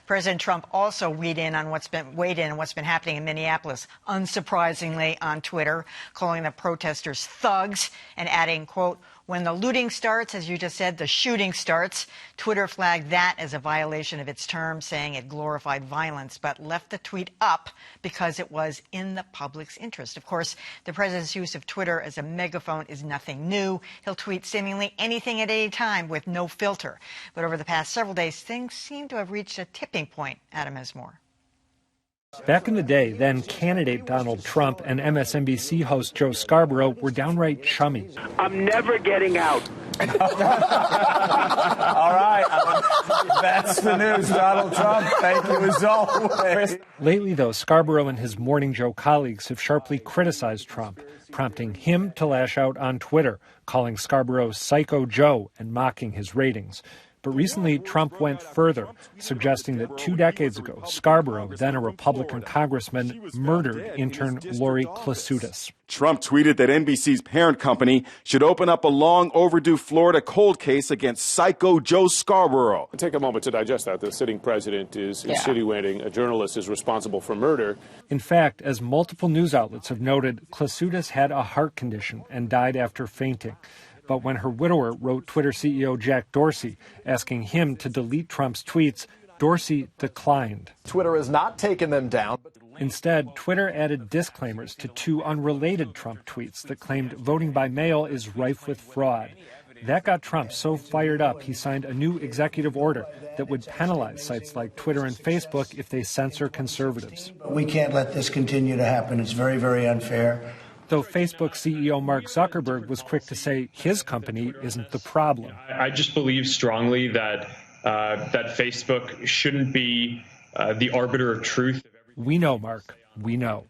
President Trump also weighed in on what's been happening in Minneapolis, unsurprisingly on Twitter, calling the protesters thugs and adding, quote, "When the looting starts, as you just said, the shooting starts." Twitter flagged that as a violation of its terms, saying it glorified violence, but left the tweet up because it was in the public's interest. Of course, the president's use of Twitter as a megaphone is nothing new. He'll tweet seemingly anything at any time with no filter. But over the past several days, things seem to have reached a tipping point. Adam has more. Back in the day, then candidate Donald Trump and MSNBC host Joe Scarborough were downright chummy. I'm never getting out. All right. That's the news, Donald Trump. Thank you as always. Lately, though, Scarborough and his Morning Joe colleagues have sharply criticized Trump, prompting him to lash out on Twitter, calling Scarborough Psycho Joe and mocking his ratings. But recently, Trump went further, suggesting that 2 decades ago, Scarborough, then a Republican congressman, murdered intern Lori Klasutis. Trump tweeted that NBC's parent company should open up a long overdue Florida cold case against Psycho Joe Scarborough. Take a moment to digest that. The sitting president is insinuating a journalist is responsible for murder. In fact, as multiple news outlets have noted, Klasutis had a heart condition and died after fainting. But when her widower wrote Twitter CEO Jack Dorsey asking him to delete Trump's tweets, Dorsey declined. Twitter has not taken them down. Instead, Twitter added disclaimers to 2 unrelated Trump tweets that claimed voting by mail is rife with fraud. That got Trump so fired up, he signed a new executive order that would penalize sites like Twitter and Facebook if they censor conservatives. We can't let this continue to happen. It's very, very unfair. Though Facebook CEO Mark Zuckerberg was quick to say his company isn't the problem. I just believe strongly that Facebook shouldn't be the arbiter of truth. We know, Mark. We know.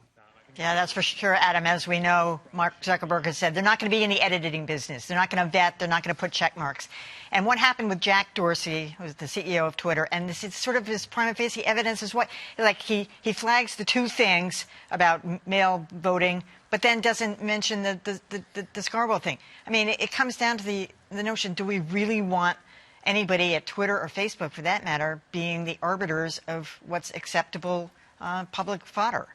Yeah, that's for sure, Adam. As we know, Mark Zuckerberg has said they're not going to be in the editing business. They're not going to vet. They're not going to put check marks. And what happened with Jack Dorsey, who's the CEO of Twitter, and this is sort of his prima facie evidence is what, like he flags the 2 things about mail voting, but then doesn't mention the Scarborough thing. I mean, it comes down to the notion, do we really want anybody at Twitter or Facebook, for that matter, being the arbiters of what's acceptable public fodder?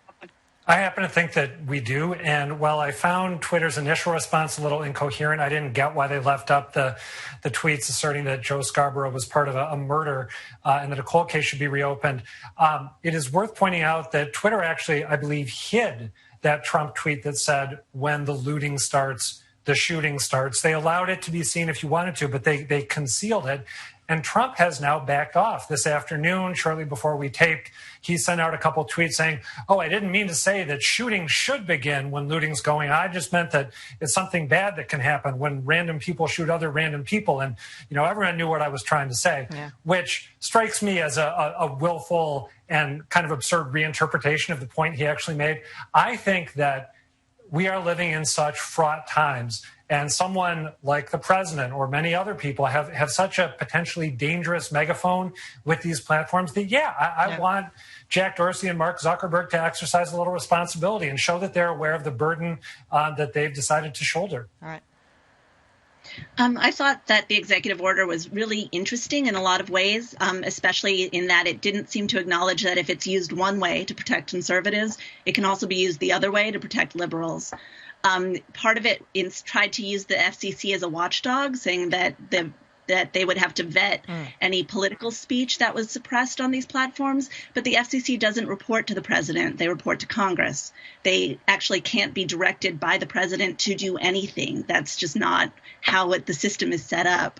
I happen to think that we do. And while I found Twitter's initial response a little incoherent, I didn't get why they left up the tweets asserting that Joe Scarborough was part of a murder and that a cold case should be reopened. It is worth pointing out that Twitter actually, I believe, hid that Trump tweet that said, "When the looting starts, the shooting starts." They allowed it to be seen if you wanted to, but they concealed it. And Trump has now backed off. This afternoon, shortly before we taped, he sent out a couple tweets saying, "Oh, I didn't mean to say that shooting should begin when looting's going on. I just meant that it's something bad that can happen when random people shoot other random people." And, everyone knew what I was trying to say, which strikes me as a willful and kind of absurd reinterpretation of the point he actually made. I think that we are living in such fraught times, and someone like the president or many other people have such a potentially dangerous megaphone with these platforms that, I want Jack Dorsey and Mark Zuckerberg to exercise a little responsibility and show that they're aware of the burden that they've decided to shoulder. All right. I thought that the executive order was really interesting in a lot of ways, especially in that it didn't seem to acknowledge that if it's used one way to protect conservatives, it can also be used the other way to protect liberals. Part of it is tried to use the FCC as a watchdog, saying that they would have to vet any political speech that was suppressed on these platforms. But the FCC doesn't report to the president. They report to Congress. They actually can't be directed by the president to do anything. That's just not how the system is set up.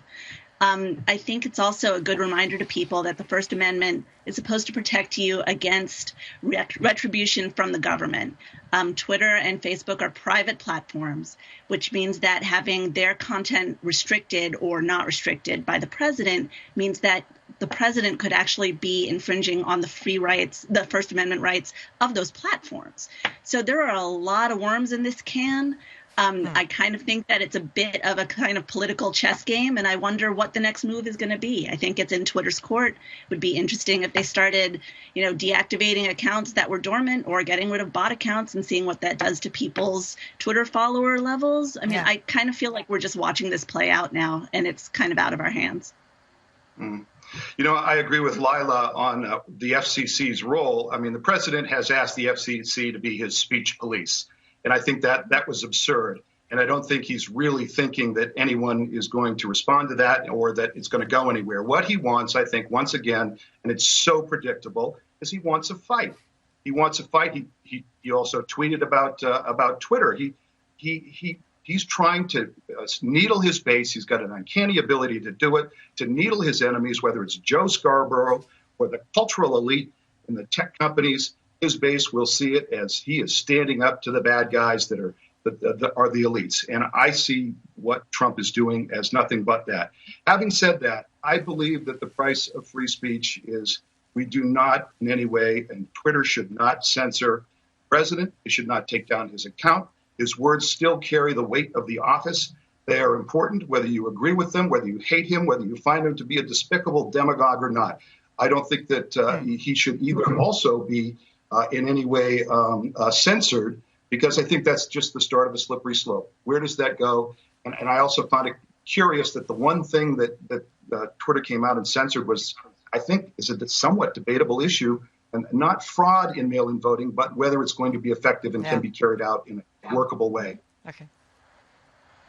I think it's also a good reminder to people that the First Amendment is supposed to protect you against retribution from the government. Twitter and Facebook are private platforms, which means that having their content restricted or not restricted by the president means that the president could actually be infringing on the free rights, the First Amendment rights of those platforms. So there are a lot of worms in this can. I kind of think that it's a bit of a kind of political chess game, and I wonder what the next move is going to be. I think it's in Twitter's court. It would be interesting if they started, deactivating accounts that were dormant or getting rid of bot accounts and seeing what that does to people's Twitter follower levels. I mean, I kind of feel like we're just watching this play out now, and it's kind of out of our hands. You know, I agree with Lila on the FCC's role. I mean, the president has asked the FCC to be his speech police, and I think that was absurd. And I don't think he's really thinking that anyone is going to respond to that or that it's going to go anywhere. What he wants, I think, once again, and it's so predictable, is he wants a fight. He wants a fight. He also tweeted about Twitter. He's trying to needle his base. He's got an uncanny ability to do it, to needle his enemies, whether it's Joe Scarborough or the cultural elite in the tech companies. His base will see it as he is standing up to the bad guys that are the elites. And I see what Trump is doing as nothing but that. Having said that, I believe that the price of free speech is we do not in any way, and Twitter should not censor the president. It should not take down his account. His words still carry the weight of the office. They are important, whether you agree with them, whether you hate him, whether you find him to be a despicable demagogue or not. I don't think that he should either also be in any way censored, because I think that's just the start of a slippery slope. Where does that go? And I also find it curious that the one thing that Twitter came out and censored was, I think, is a somewhat debatable issue, and not fraud in mail-in voting, but whether it's going to be effective and can be carried out in a workable way. Okay.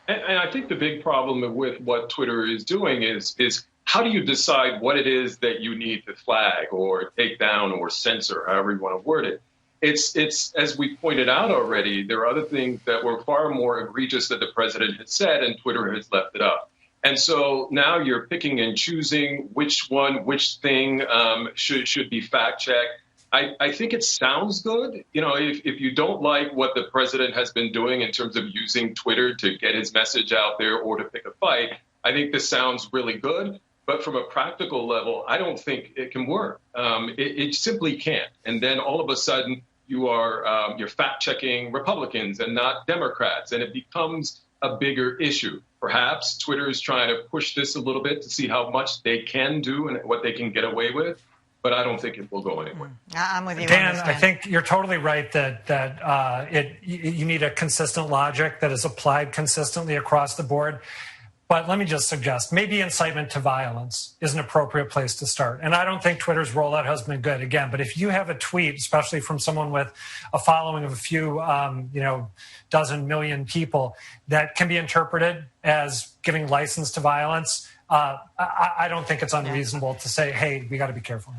And I think the big problem with what Twitter is doing is how do you decide what it is that you need to flag or take down or censor, however you want to word it. It's as we pointed out already, there are other things that were far more egregious that the president had said, and Twitter has left it up. And so now you're picking and choosing which thing should be fact checked. I think it sounds good. You know, if you don't like what the president has been doing in terms of using Twitter to get his message out there or to pick a fight, I think this sounds really good. But from a practical level, I don't think it can work. It simply can't. And then all of a sudden, you're fact checking Republicans and not Democrats, and it becomes a bigger issue. Perhaps Twitter is trying to push this a little bit to see how much they can do and what they can get away with. But I don't think it will go anywhere. I'm with you, Dan. I think you're totally right that you need a consistent logic that is applied consistently across the board. But let me just suggest maybe incitement to violence is an appropriate place to start. And I don't think Twitter's rollout has been good, again. But if you have a tweet, especially from someone with a following of a few, dozen million people, that can be interpreted as giving license to violence, I don't think it's unreasonable to say, hey, we got to be careful.